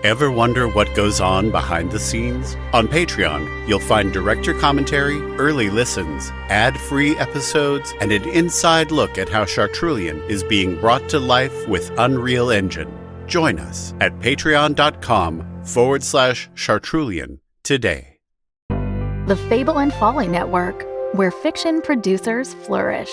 Ever wonder what goes on behind the scenes? On Patreon, you'll find director commentary, early listens, ad-free episodes, and an inside look at how Chartrulean is being brought to life with Unreal Engine. Join us at patreon.com/Chartrulean today. The Fable and Folly Network, where fiction producers flourish.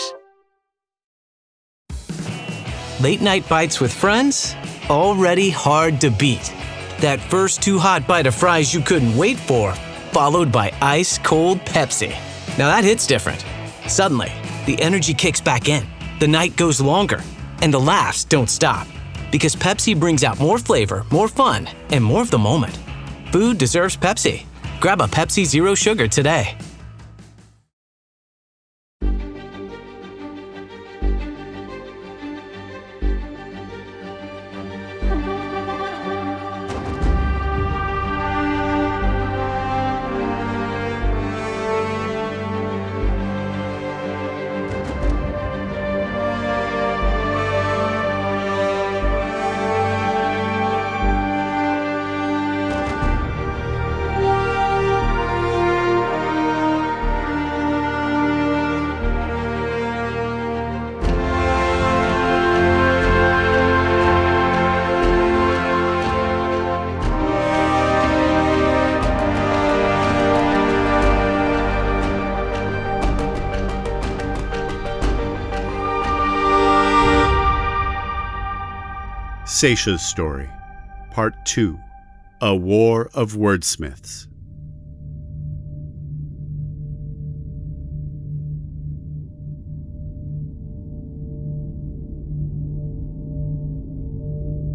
Late night bites with friends? Already hard to beat. That first too hot bite of fries you couldn't wait for, followed by ice cold Pepsi. Now that hits different. Suddenly, the energy kicks back in, the night goes longer, and the laughs don't stop. Because Pepsi brings out more flavor, more fun, and more of the moment. Food deserves Pepsi. Grab a Pepsi Zero Sugar today. Saysha's Story, Part 2, A War of Wordsmiths.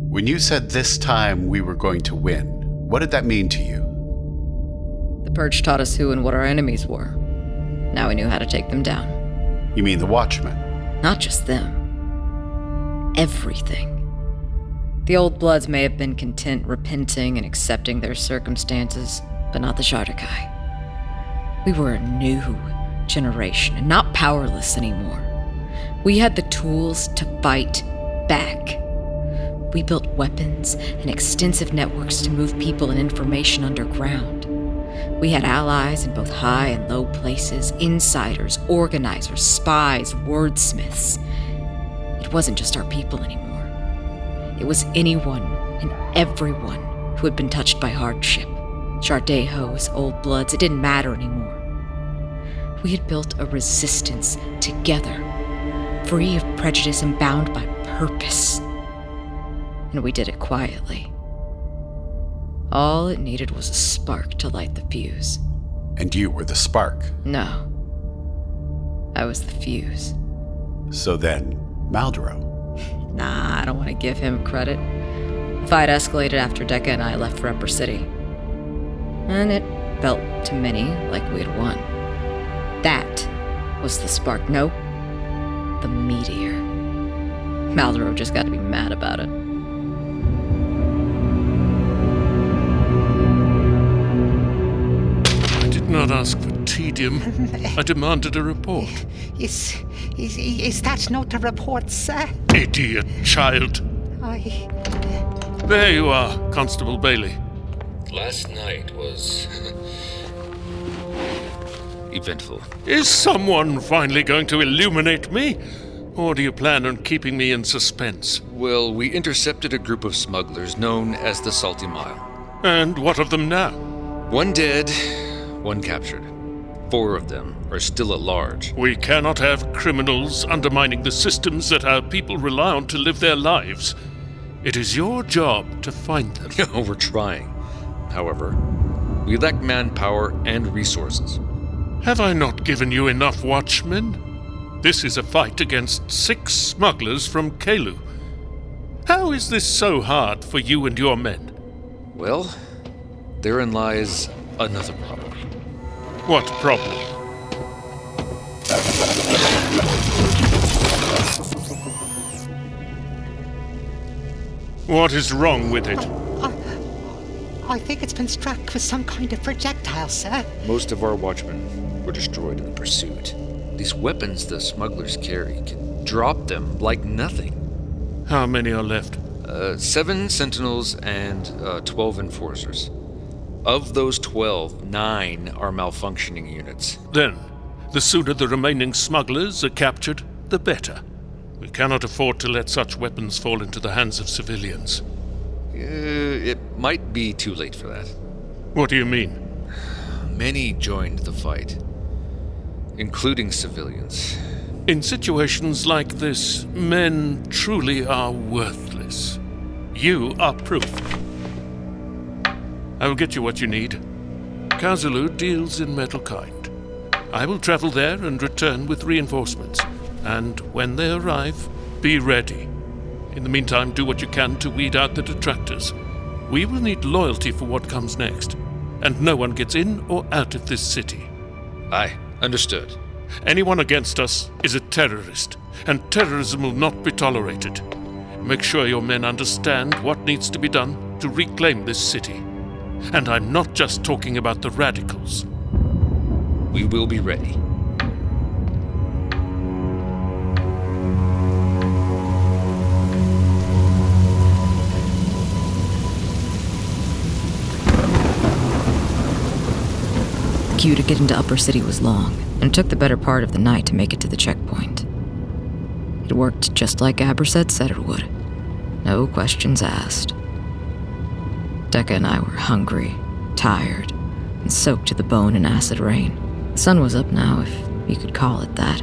When you said this time we were going to win, what did that mean to you? The Purge taught us who and what our enemies were. Now we knew how to take them down. You mean the Watchmen? Not just them. Everything. The Old Bloods may have been content repenting and accepting their circumstances, but not the Chartrulean. We were a new generation, and not powerless anymore. We had the tools to fight back. We built weapons and extensive networks to move people and information underground. We had allies in both high and low places, insiders, organizers, spies, wordsmiths. It wasn't just our people anymore. It was anyone and everyone who had been touched by hardship. Chardehos, Old Bloods, it didn't matter anymore. We had built a resistance together, free of prejudice and bound by purpose. And we did it quietly. All it needed was a spark to light the fuse. And you were the spark. No. I was the fuse. So then, Maldoro. Nah, I don't want to give him credit. The fight escalated after Dekka and I left for Upper City. And it felt to many like we had won. That was the spark. No, the meteor. Maldoro just got to be mad about it. I did not ask for tedium. I demanded a report. Is that not a report, sir? Idiot child. There you are, Constable Bailey. Last night was eventful. Is someone finally going to illuminate me? Or do you plan on keeping me in suspense? Well, we intercepted a group of smugglers known as the Salty Mile. And what of them now? One dead, one captured. 4 of them are still at large. We cannot have criminals undermining the systems that our people rely on to live their lives. It is your job to find them. We're trying. However, we lack manpower and resources. Have I not given you enough watchmen? This is a fight against 6 smugglers from Kalu. How is this so hard for you and your men? Well, therein lies another problem. What problem? What is wrong with it? I think it's been struck with some kind of projectile, sir. Most of our watchmen were destroyed in the pursuit. These weapons the smugglers carry can drop them like nothing. How many are left? 7 sentinels and 12 enforcers. Of those 12, 9 are malfunctioning units. Then, the sooner the remaining smugglers are captured, the better. We cannot afford to let such weapons fall into the hands of civilians. It might be too late for that. What do you mean? Many joined the fight, including civilians. In situations like this, men truly are worthless. You are proof. I will get you what you need. Kazulu deals in metal kind. I will travel there and return with reinforcements. And when they arrive, be ready. In the meantime, do what you can to weed out the detractors. We will need loyalty for what comes next, and no one gets in or out of this city. Aye, understood. Anyone against us is a terrorist, and terrorism will not be tolerated. Make sure your men understand what needs to be done to reclaim this city. And I'm not just talking about the radicals. We will be ready. The queue to get into Upper City was long, and it took the better part of the night to make it to the checkpoint. It worked just like Abraset said it would. No questions asked. Dekka and I were hungry, tired, and soaked to the bone in acid rain. The sun was up now, if you could call it that.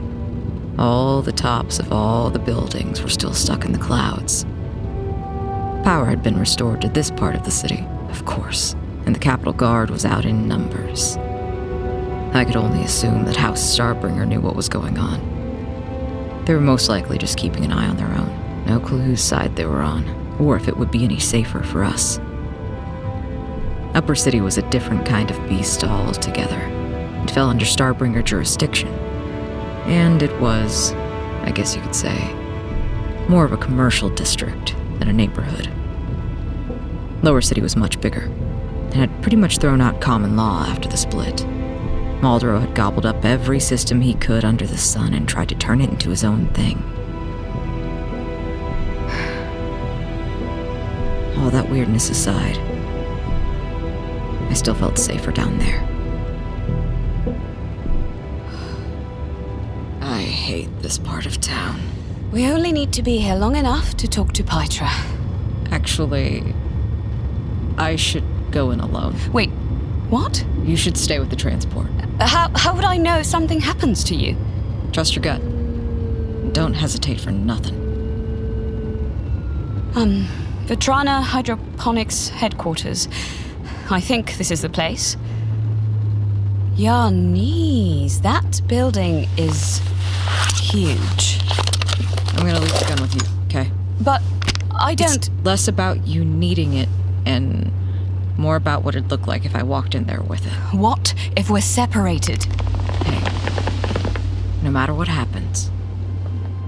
All the tops of all the buildings were still stuck in the clouds. Power had been restored to this part of the city, of course, and the Capitol Guard was out in numbers. I could only assume that House Starbringer knew what was going on. They were most likely just keeping an eye on their own. No clue whose side they were on, or if it would be any safer for us. Upper City was a different kind of beast altogether. It fell under Starbringer jurisdiction. And it was, I guess you could say, more of a commercial district than a neighborhood. Lower City was much bigger, and had pretty much thrown out common law after the split. Maldoro had gobbled up every system he could under the sun and tried to turn it into his own thing. All that weirdness aside, I still felt safer down there. I hate this part of town. We only need to be here long enough to talk to Pytra. Actually, I should go in alone. Wait, what? You should stay with the transport. How would I know if something happens to you? Trust your gut. Don't hesitate for nothing. Vetrana Hydroponics headquarters. I think this is the place. Yarnees, that building is huge. I'm gonna leave the gun with you, okay? But I don't... It's less about you needing it and more about what it'd look like if I walked in there with it. What if we're separated? Hey, no matter what happens,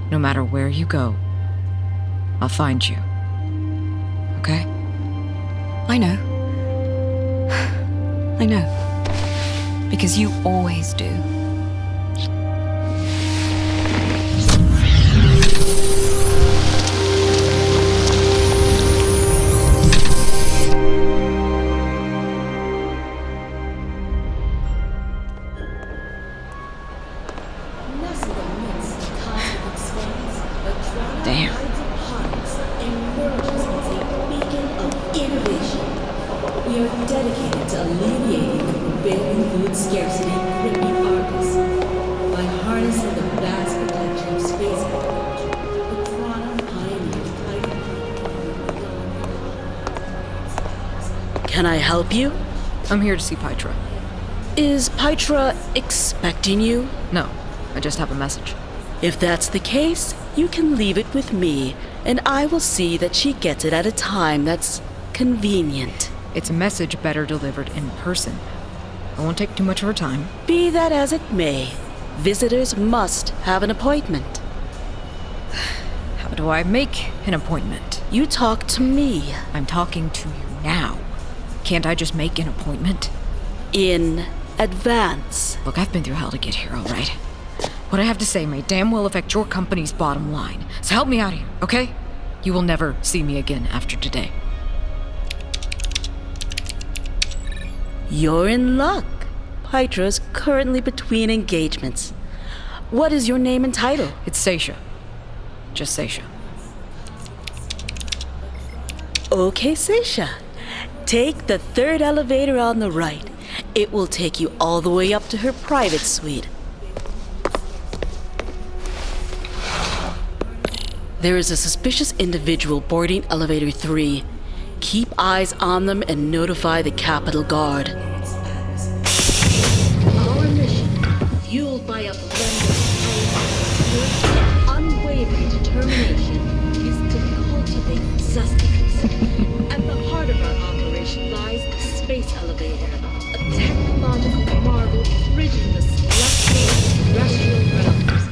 no matter where you go, I'll find you. Okay? I know. I know. Because you always do. Scarcity gripping Argus by harnessing the vast potential of space agriculture. Vetrana pioneered. Can I help you? I'm here to see Pytra. Is Pytra expecting you? No, I just have a message. If that's the case, you can leave it with me, and I will see that she gets it at a time that's convenient. It's a message better delivered in person. I won't take too much of her time. Be that as it may, visitors must have an appointment. How do I make an appointment? You talk to me. I'm talking to you now. Can't I just make an appointment? In advance. Look, I've been through hell to get here, all right? What I have to say may damn well affect your company's bottom line. So help me out here, okay? You will never see me again after today. You're in luck. Pytra's currently between engagements. What is your name and title? It's Saysha. Just Saysha. Okay, Saysha. Take the third elevator on the right. It will take you all the way up to her private suite. There is a suspicious individual boarding elevator 3. Keep eyes on them and notify the Capitol Guard. Our mission, fueled by a blend of unwavering determination, is to cultivate sustenance. At the heart of our operation lies the space elevator, a technological marvel bridging the celestial and terrestrial realms.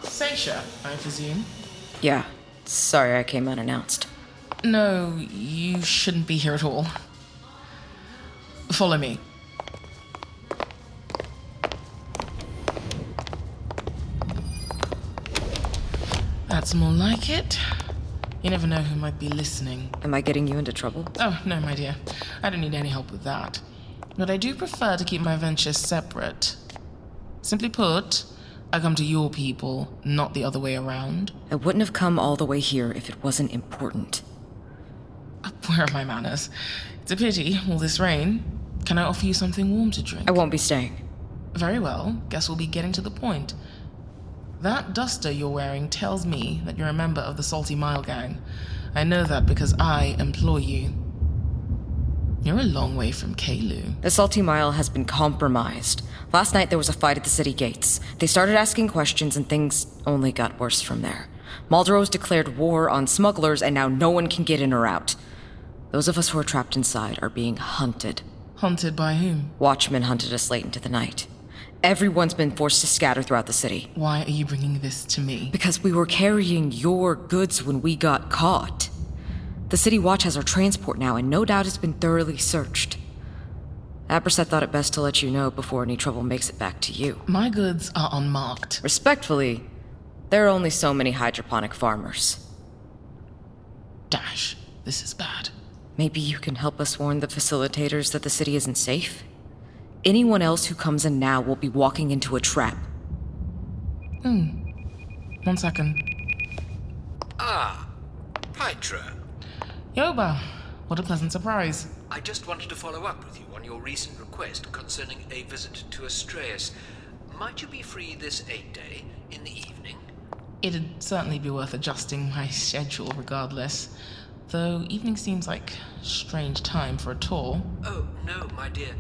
Saysha, I presume? Yeah. Sorry I came unannounced. No, you shouldn't be here at all. Follow me. That's more like it. You never know who might be listening. Am I getting you into trouble? Oh, no, my dear. I don't need any help with that. But I do prefer to keep my ventures separate. Simply put, I come to your people, not the other way around. I wouldn't have come all the way here if it wasn't important. Where are my manners? It's a pity, all this rain. Can I offer you something warm to drink? I won't be staying. Very well. Guess we'll be getting to the point. That duster you're wearing tells me that you're a member of the Salty Mile Gang. I know that because I employ you. You're a long way from Kalu. The Salty Mile has been compromised. Last night there was a fight at the city gates. They started asking questions and things only got worse from there. Maldoro's declared war on smugglers and now no one can get in or out. Those of us who are trapped inside are being hunted. Hunted by whom? Watchmen hunted us late into the night. Everyone's been forced to scatter throughout the city. Why are you bringing this to me? Because we were carrying your goods when we got caught. The City Watch has our transport now, and no doubt it's been thoroughly searched. Abraset thought it best to let you know before any trouble makes it back to you. My goods are unmarked. Respectfully, there are only so many hydroponic farmers. Dash, this is bad. Maybe you can help us warn the facilitators that the city isn't safe? Anyone else who comes in now will be walking into a trap. 1 second. Ah, Pytra. Yoba, what a pleasant surprise. I just wanted to follow up with you on your recent request concerning a visit to Astraeus. Might you be free this 8-day in the evening? It'd certainly be worth adjusting my schedule regardless. Though evening seems like a strange time for a tour. Oh, no, my dear.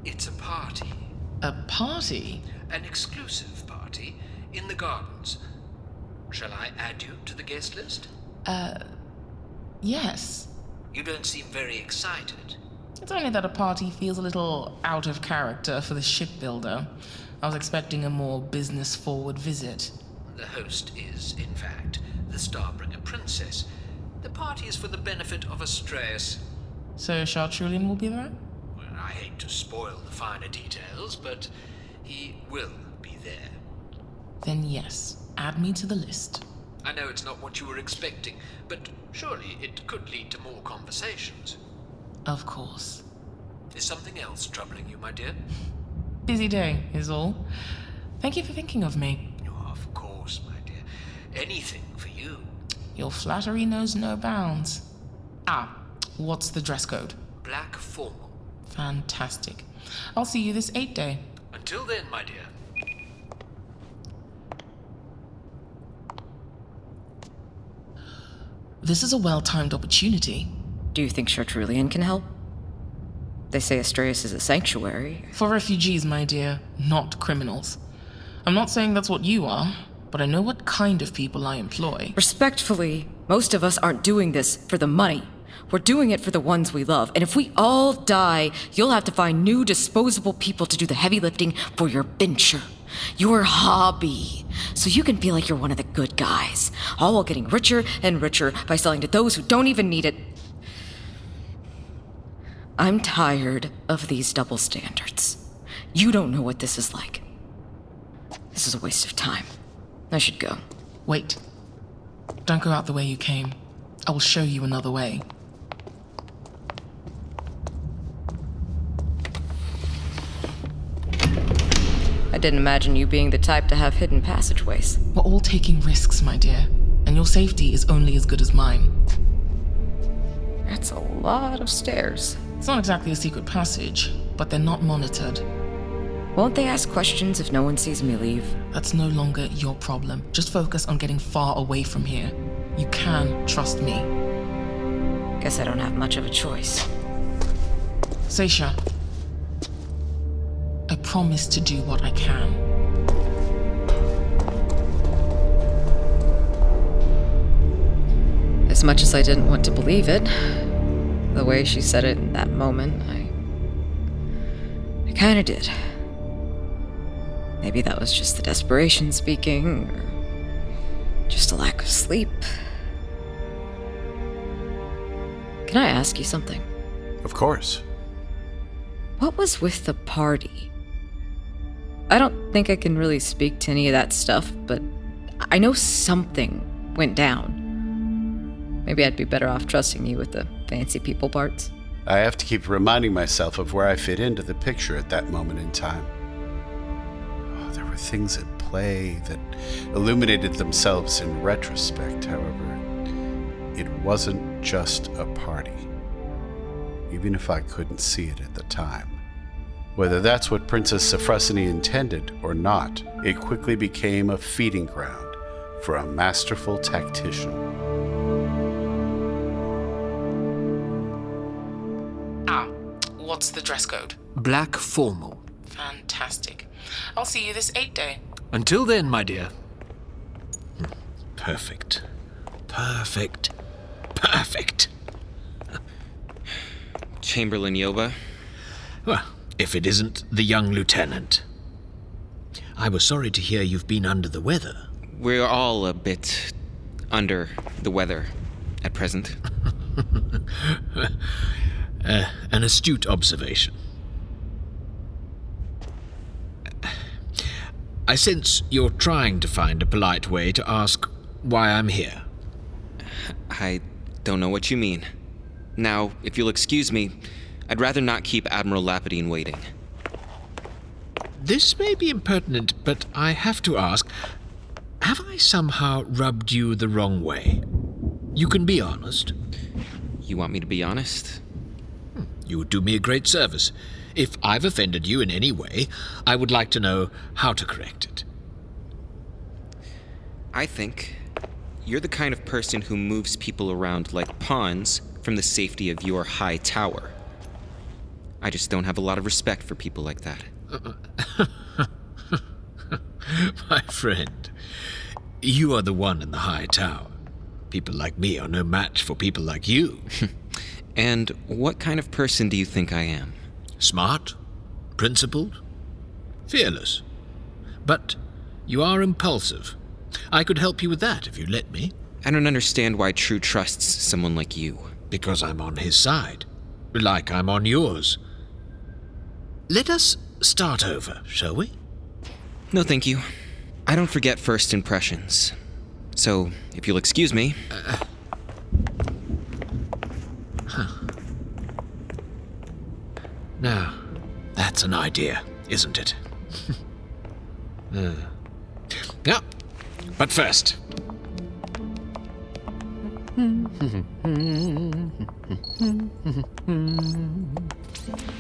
It's a party. A party? An exclusive party in the gardens. Shall I add you to the guest list? Yes. You don't seem very excited. It's only that a party feels a little out of character for the shipbuilder. I was expecting a more business-forward visit. The host is, in fact, the Starbringer princess. The party is for the benefit of Astraeus. So Chartrulean will be there? Well, I hate to spoil the finer details, but he will be there. Then yes, add me to the list. I know it's not what you were expecting, but surely it could lead to more conversations. Of course. Is something else troubling you, my dear? Busy day, is all. Thank you for thinking of me. Oh, of course, my dear. Anything for you. Your flattery knows no bounds. What's the dress code? Black formal. Fantastic. I'll see you this 8-day. Until then, my dear. This is a well-timed opportunity. Do you think Chartrulean can help? They say Astraeus is a sanctuary. For refugees, my dear, not criminals. I'm not saying that's what you are, but I know what kind of people I employ. Respectfully, most of us aren't doing this for the money. We're doing it for the ones we love. And if we all die, you'll have to find new disposable people to do the heavy lifting for your venture. Your hobby. So you can feel like you're one of the good guys. All while getting richer and richer by selling to those who don't even need it. I'm tired of these double standards. You don't know what this is like. This is a waste of time. I should go. Wait. Don't go out the way you came. I will show you another way. I didn't imagine you being the type to have hidden passageways. We're all taking risks, my dear, and your safety is only as good as mine. That's a lot of stairs. It's not exactly a secret passage, but they're not monitored. Won't they ask questions if no one sees me leave? That's no longer your problem. Just focus on getting far away from here. You can trust me. Guess I don't have much of a choice. Saysha, I promise to do what I can. As much as I didn't want to believe it, the way she said it in that moment, I kinda did. Maybe that was just the desperation speaking, or just a lack of sleep. Can I ask you something? Of course. What was with the party? I don't think I can really speak to any of that stuff, but I know something went down. Maybe I'd be better off trusting you with the fancy people parts. I have to keep reminding myself of where I fit into the picture at that moment in time. Oh, there were things at play that illuminated themselves in retrospect, however. It wasn't just a party, even if I couldn't see it at the time. Whether that's what Princess Sophrosyne intended or not, it quickly became a feeding ground for a masterful tactician. What's the dress code? Black formal. Fantastic. I'll see you this 8-day. Until then, my dear. Perfect. Perfect. Perfect. Chamberlain Yoba? Well, if it isn't the young lieutenant. I was sorry to hear you've been under the weather. We're all a bit under the weather at present. An astute observation. I sense you're trying to find a polite way to ask why I'm here. I don't know what you mean. Now, if you'll excuse me, I'd rather not keep Admiral Lapidine waiting. This may be impertinent, but I have to ask, have I somehow rubbed you the wrong way? You can be honest. You want me to be honest? You would do me a great service. If I've offended you in any way, I would like to know how to correct it. I think you're the kind of person who moves people around like pawns from the safety of your high tower. I just don't have a lot of respect for people like that. My friend, you are the one in the high tower. People like me are no match for people like you. And what kind of person do you think I am? Smart, principled, fearless. But you are impulsive. I could help you with that if you let me. I don't understand why True trusts someone like you. Because I'm on his side. Like I'm on yours. Let us start over, shall we? No, thank you. I don't forget first impressions. So, if you'll excuse me... Now, that's an idea, isn't it? Yeah, but first...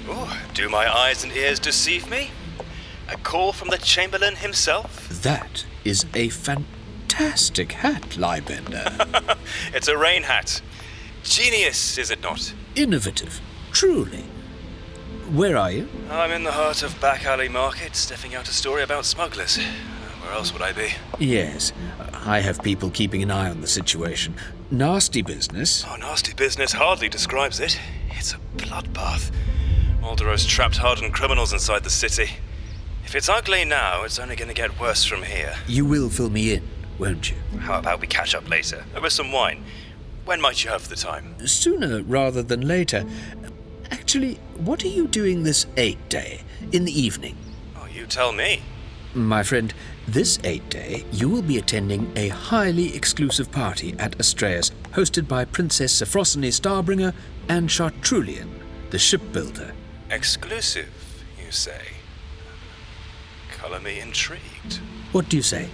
Oh, do my eyes and ears deceive me? A call from the Chamberlain himself? That is a fantastic hat, Lybender. It's a rain hat. Genius, is it not? Innovative, truly. Where are you? I'm in the heart of Back Alley Market, sniffing out a story about smugglers. Where else would I be? Yes, I have people keeping an eye on the situation. Nasty business. Oh, nasty business hardly describes it. It's a bloodbath. Maldoro's trapped hardened criminals inside the city. If it's ugly now, it's only going to get worse from here. You will fill me in, won't you? How about we catch up later, over some wine? When might you have the time? Sooner rather than later. Actually, what are you doing this 8-day, in the evening? Oh, you tell me. My friend, this 8-day, you will be attending a highly exclusive party at Astraeus, hosted by Princess Sophrosyne Starbringer and Chartrulean, the shipbuilder. Exclusive, you say? Color me intrigued. What do you say?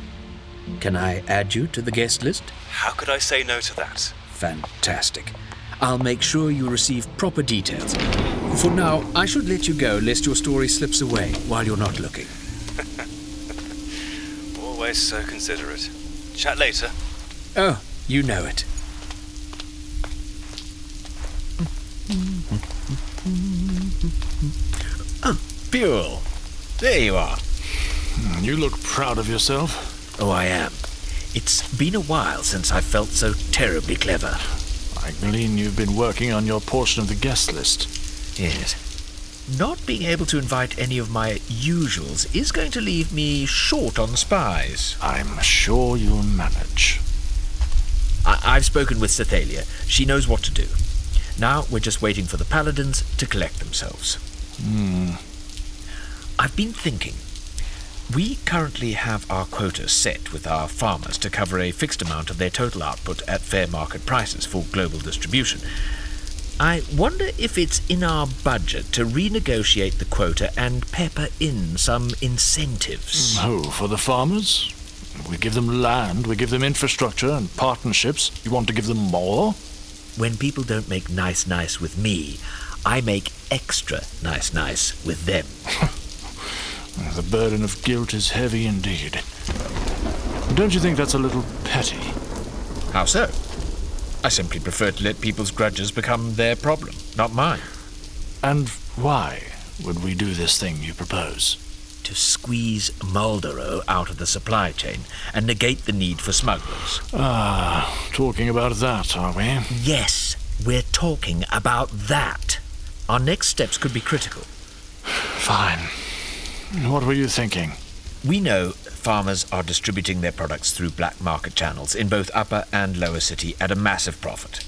Can I add you to the guest list? How could I say no to that? Fantastic. I'll make sure you receive proper details. For now, I should let you go lest your story slips away while you're not looking. Always so considerate. Chat later. Oh, you know it. Oh, Buell. There you are. You look proud of yourself. Oh, I am. It's been a while since I felt so terribly clever. I glean you've been working on your portion of the guest list. Yes. Not being able to invite any of my usuals is going to leave me short on spies. I'm sure you'll manage. I've spoken with Cythalia. She knows what to do. Now we're just waiting for the paladins to collect themselves. I've been thinking. We currently have our quota set with our farmers to cover a fixed amount of their total output at fair market prices for global distribution. I wonder if it's in our budget to renegotiate the quota and pepper in some incentives. Oh, for the farmers? We give them land, we give them infrastructure and partnerships. You want to give them more? When people don't make nice with me, I make extra nice with them. The burden of guilt is heavy indeed. Don't you think that's a little petty? How so? I simply prefer to let people's grudges become their problem, not mine. And why would we do this thing you propose? To squeeze Maldoro out of the supply chain and negate the need for smugglers. Talking about that, are we? Yes, we're talking about that. Our next steps could be critical. Fine. What were you thinking? We know farmers are distributing their products through black market channels in both Upper and Lower City at a massive profit.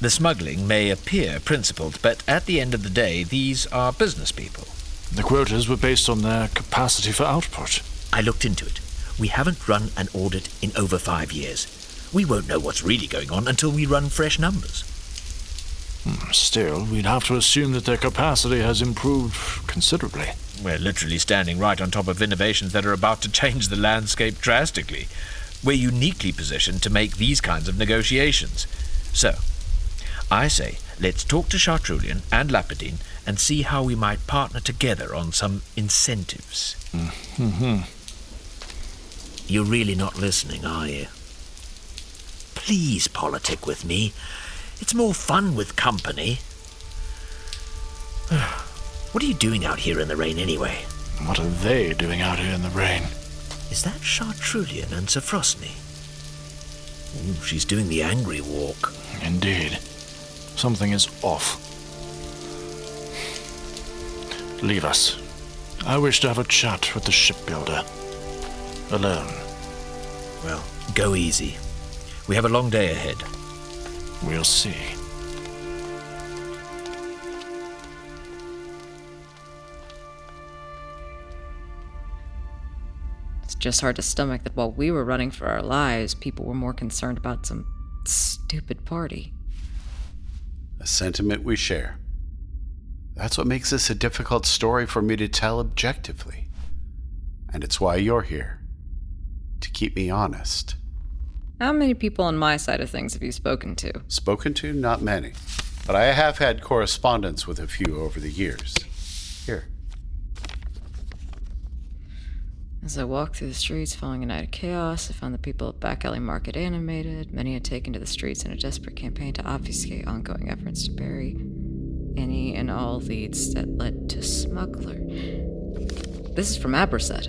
The smuggling may appear principled, but at the end of the day, these are business people. The quotas were based on their capacity for output. I looked into it. We haven't run an audit in over 5 years. We won't know what's really going on until we run fresh numbers. Still, we'd have to assume that their capacity has improved considerably. We're literally standing right on top of innovations that are about to change the landscape drastically. We're uniquely positioned to make these kinds of negotiations. So, I say, let's talk to Chartrulean and Lapidine and see how we might partner together on some incentives. You're really not listening, are you? Please politic with me. It's more fun with company. What are you doing out here in the rain anyway? What are they doing out here in the rain? Is that Chartrulean and Sophrosyne? Ooh, she's doing the angry walk. Indeed. Something is off. Leave us. I wish to have a chat with the shipbuilder. Alone. Well, go easy. We have a long day ahead. We'll see. It's just hard to stomach that while we were running for our lives, people were more concerned about some stupid party. A sentiment we share. That's what makes this a difficult story for me to tell objectively. And it's why you're here. To keep me honest. How many people on my side of things have you spoken to? Spoken to? Not many. But I have had correspondence with a few over the years. Here. As I walked through the streets following a night of chaos, I found the people of Back Alley Market animated. Many had taken to the streets in a desperate campaign to obfuscate ongoing efforts to bury any and all leads that led to smuggler. This is from Abraset.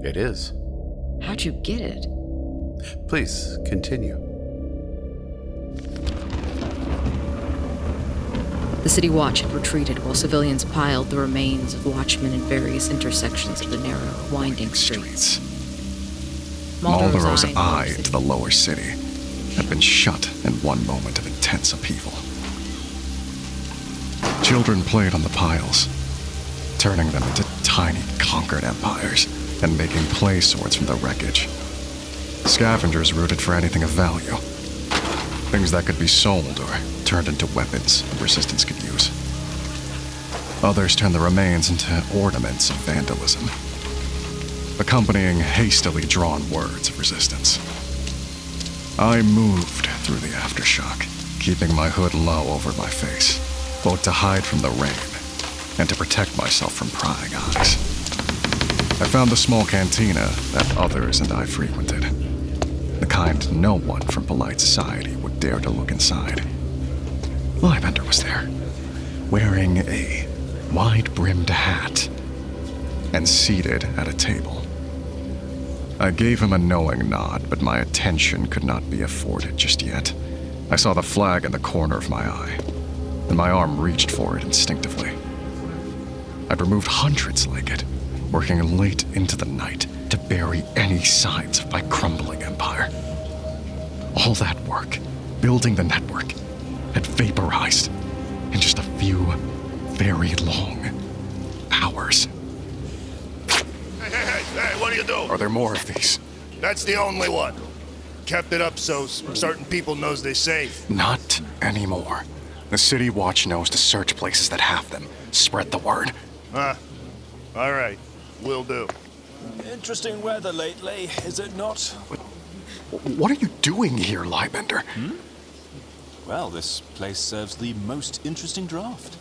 It is. How'd you get it? Please, continue. The city watch had retreated while civilians piled the remains of watchmen in various intersections of the narrow, winding streets. Maldoro's eye into the lower city had been shut in one moment of intense upheaval. Children played on the piles, turning them into tiny conquered empires. and making play swords from the wreckage. Scavengers rooted for anything of value. Things that could be sold or turned into weapons the Resistance could use. Others turned the remains into ornaments of vandalism, accompanying hastily drawn words of resistance. I moved through the aftershock, keeping my hood low over my face, both to hide from the rain and to protect myself from prying eyes. I found the small cantina that others and I frequented, the kind no one from polite society would dare to look inside. Lybender was there, wearing a wide-brimmed hat and seated at a table. I gave him a knowing nod, but my attention could not be afforded just yet. I saw the flag in the corner of my eye, and my arm reached for it instinctively. I'd removed hundreds like it, working late into the night to bury any signs of my crumbling empire. All that work, building the network, had vaporized in just a few very long hours. Hey, what are you doing? Are there more of these? That's the only one. Kept it up so certain people knows they're safe. Not anymore. The City Watch knows to search places that have them. Spread the word. All right. Will do. Interesting weather lately, is it not? What are you doing here, Lybender? Well, this place serves the most interesting draft.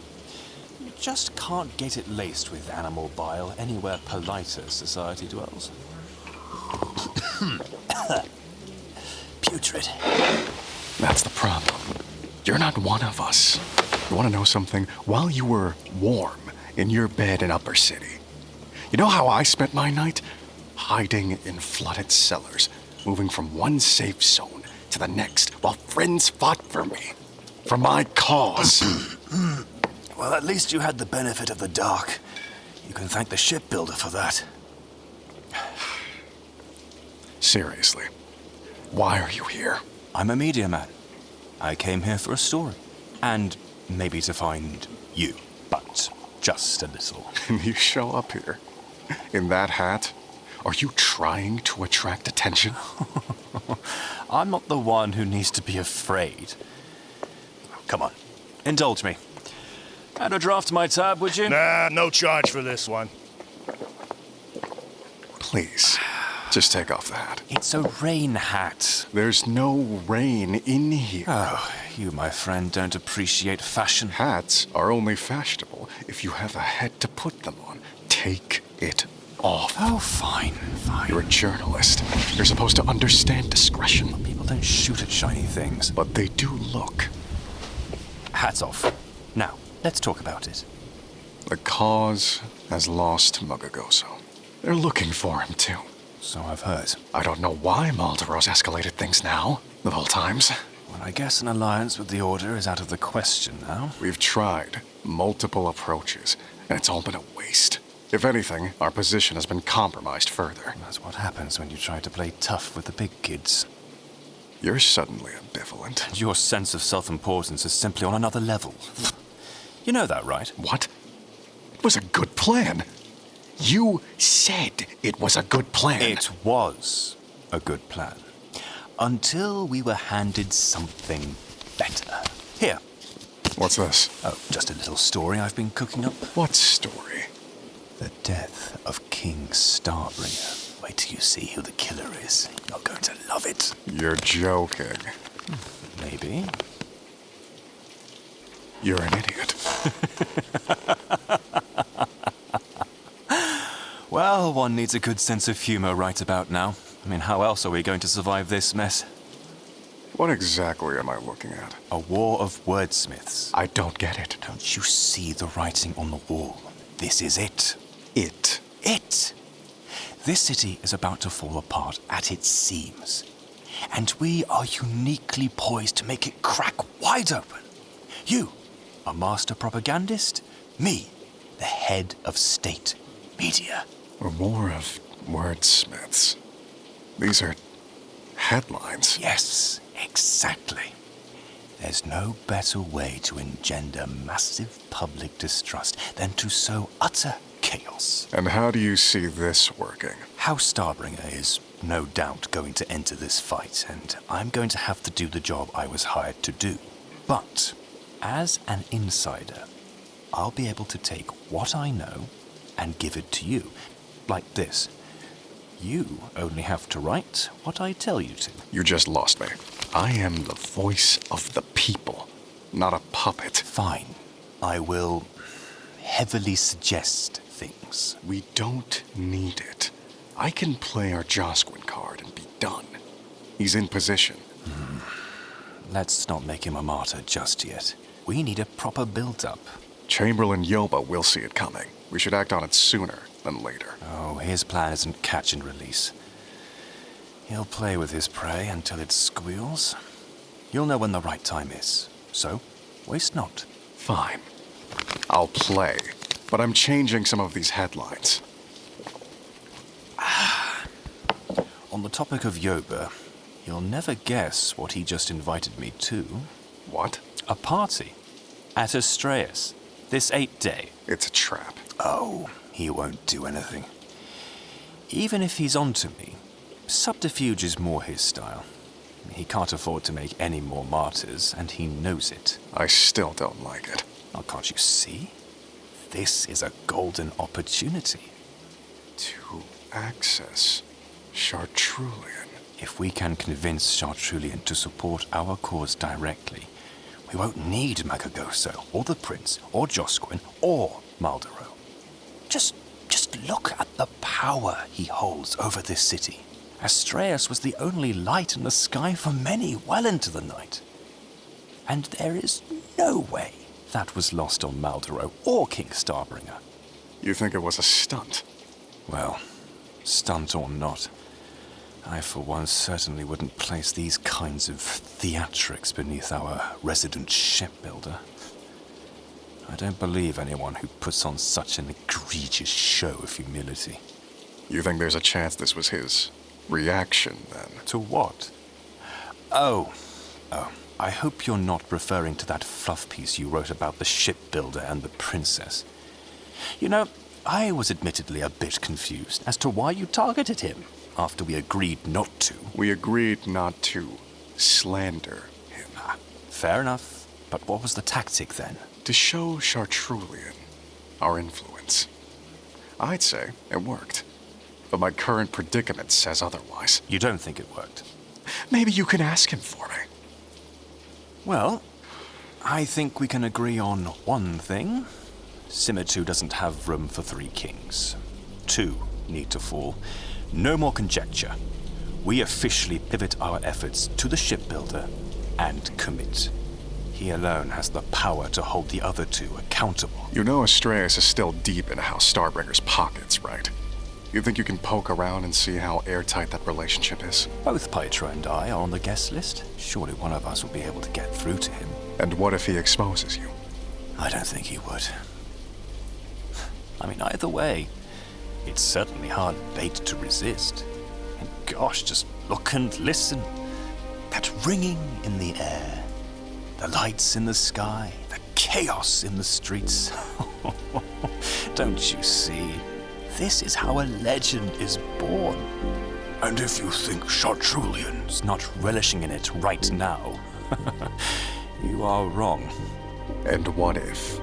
You just can't get it laced with animal bile anywhere politer society dwells. Putrid. That's the problem. You're not one of us. You want to know something? While you were warm in your bed in Upper City, you know how I spent my night? Hiding in flooded cellars, moving from one safe zone to the next while friends fought for me. For my cause. Well, at least you had the benefit of the dark. You can thank the shipbuilder for that. Seriously, why are you here? I'm a media man. I came here for a story. And maybe to find you. But just a little. You show up here in that hat? Are you trying to attract attention? I'm not the one who needs to be afraid. Come on, indulge me. Add a draft to my tab, would you? Nah, no charge for this one. Please, just take off the hat. It's a rain hat. There's no rain in here. Oh, you, my friend, don't appreciate fashion. Hats are only fashionable if you have a head to put them on. Take it off. Oh, fine. You're a journalist. You're supposed to understand discretion. People don't shoot at shiny things. But they do look. Hats off. Now, let's talk about it. The cause has lost Mugagoso. They're looking for him, too. So I've heard. I don't know why Maldoro's escalated things now, of all times. Well, I guess an alliance with the Order is out of the question now. We've tried multiple approaches, and it's all been a waste. If anything, our position has been compromised further. That's what happens when you try to play tough with the big kids. You're suddenly ambivalent. Your sense of self-importance is simply on another level. You know that, right? What? It was a good plan. You said it was a good plan. It was a good plan. Until we were handed something better. Here. What's this? Oh, just a little story I've been cooking up. What story? The death of King Starbringer. Wait till you see who the killer is. You're going to love it. You're joking. Maybe. You're an idiot. Well, one needs a good sense of humor right about now. I mean, how else are we going to survive this mess? What exactly am I looking at? A war of wordsmiths. I don't get it. Don't you see the writing on the wall? This is it. It. This city is about to fall apart at its seams. And we are uniquely poised to make it crack wide open. You, a master propagandist. Me, the head of state media. A war of wordsmiths. These are headlines. Yes, exactly. There's no better way to engender massive public distrust than to sow utter chaos. And how do you see this working? House Starbringer is no doubt going to enter this fight, and I'm going to have to do the job I was hired to do. But, as an insider, I'll be able to take what I know and give it to you. Like this. You only have to write what I tell you to. You just lost me. I am the voice of the people, not a puppet. Fine. I will heavily suggest things. We don't need it. I can play our Josquin card and be done. He's in position. Let's not make him a martyr just yet. We need a proper build-up. Chamberlain Yoba will see it coming. We should act on it sooner than later. Oh, his plan isn't catch and release. He'll play with his prey until it squeals. You'll know when the right time is. So, waste not. Fine. I'll play, but I'm changing some of these headlines. On the topic of Yoba, you'll never guess what he just invited me to. What? A party. At Astraeus. This 8th day. It's a trap. Oh, he won't do anything. Even if he's onto me, subterfuge is more his style. He can't afford to make any more martyrs, and he knows it. I still don't like it. Oh, can't you see? This is a golden opportunity. To access Chartrulean. If we can convince Chartrulean to support our cause directly, we won't need Magagoso, or the Prince, or Josquin, or Maldoro. Just look at the power he holds over this city. Astraeus was the only light in the sky for many well into the night. And there is no way that was lost on Maldoro or King Starbringer. You think it was a stunt? Well, stunt or not, I for one certainly wouldn't place these kinds of theatrics beneath our resident shipbuilder. I don't believe anyone who puts on such an egregious show of humility. You think there's a chance this was his reaction, then? To what? Oh, I hope you're not referring to that fluff piece you wrote about the shipbuilder and the princess. You know, I was admittedly a bit confused as to why you targeted him after we agreed not to. We agreed not to slander him. Fair enough. But what was the tactic then? To show Chartrulean our influence. I'd say it worked. But my current predicament says otherwise. You don't think it worked? Maybe you can ask him for me. Well, I think we can agree on one thing. Simitian doesn't have room for 3 kings. 2 need to fall. No more conjecture. We officially pivot our efforts to the shipbuilder and commit. He alone has the power to hold the other 2 accountable. You know Astraeus is still deep in House Starbringer's pockets, right? You think you can poke around and see how airtight that relationship is? Both Pytra and I are on the guest list. Surely one of us will be able to get through to him. And what if he exposes you? I don't think he would. I mean, either way, it's certainly hard bait to resist. And gosh, just look and listen. That ringing in the air, the lights in the sky, the chaos in the streets. Don't you see? This is how a legend is born. And if you think Chartrulean's not relishing in it right now, you are wrong. And what if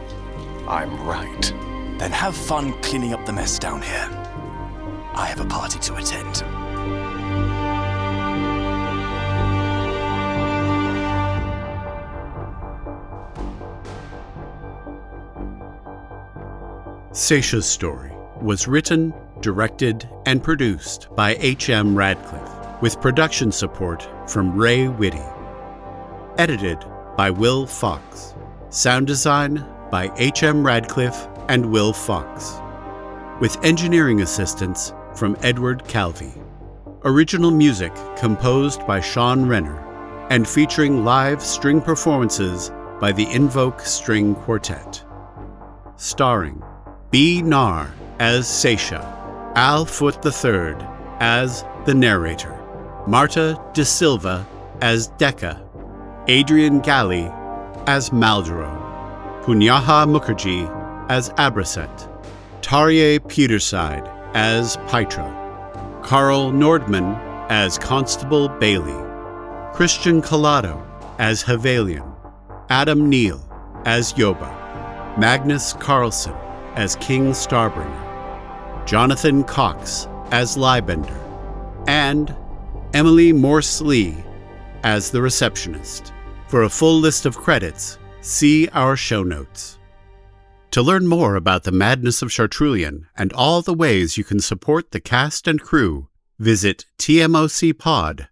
I'm right? Then have fun cleaning up the mess down here. I have a party to attend. Saysha's story was written, directed, and produced by H.M. Radcliffe, with production support from Rae Witte. Edited by Will Fox. Sound design by H.M. Radcliffe and Will Fox, with engineering assistance from Edward Calvi. Original music composed by Sean Renner and featuring live string performances by the Invoke String Quartet. Starring B.Narr as Saysha, Foote III as the narrator, Marta de Silva as Dekka, Adrian Galley as Maldoro, Punyaha Mukherjee as Abraset, Tariye Peterside as Pytra, Carl Nordman as Constable Bailey, Christian Collado as Havelion, Adam Neill as Yoba, Magnus Carlssen as King Starbringer, Jonathan Cox as Lybender, and Emily Morse-Lee as the receptionist. For a full list of credits, see our show notes. To learn more about the madness of Chartrulean and all the ways you can support the cast and crew, visit tmocpod.com.